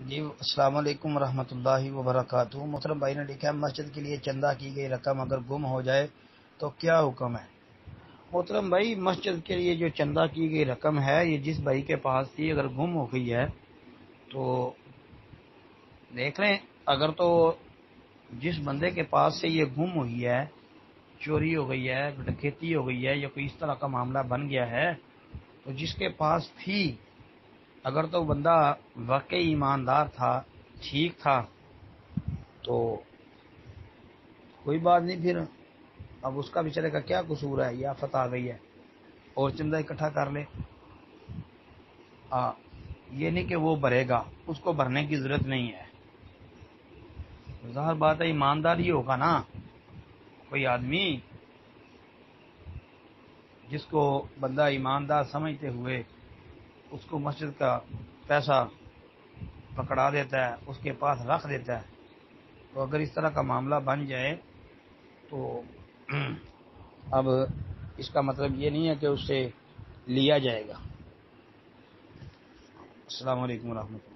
جی السلام علیکم ورحمۃ اللہ وبرکاتہ۔ محترم بھائی نے لکھا ہے مسجد کے لیے چندہ کی گئی رقم اگر گم ہو جائے تو کیا حکم ہے؟ محترم بھائی، مسجد کے لیے جو چندہ کی گئی رقم ہے یہ جس بھائی کے پاس تھی، اگر گم ہو گئی ہے تو دیکھ لیں۔ اگر تو جس بندے کے پاس سے یہ گم ہوئی ہے، چوری ہو گئی ہے، ڈکیتی ہو گئی ہے یا کوئی اس طرح کا معاملہ بن گیا ہے، تو جس کے پاس تھی اگر تو بندہ واقعی ایماندار تھا، ٹھیک تھا، تو کوئی بات نہیں، پھر اب اس کا بیچارے کا کیا قصور ہے، یہ آفت آ گئی ہے اور چندہ اکٹھا کر لے۔ یہ نہیں کہ وہ بھرے گا، اس کو بھرنے کی ضرورت نہیں ہے۔ ظاہر بات ہے ایماندار ہی ہوگا نا، کوئی آدمی جس کو بندہ ایماندار سمجھتے ہوئے اس کو مسجد کا پیسہ پکڑا دیتا ہے، اس کے پاس رکھ دیتا ہے، تو اگر اس طرح کا معاملہ بن جائے تو اب اس کا مطلب یہ نہیں ہے کہ اس سے لیا جائے گا۔ السلام علیکم ورحمۃ اللہ۔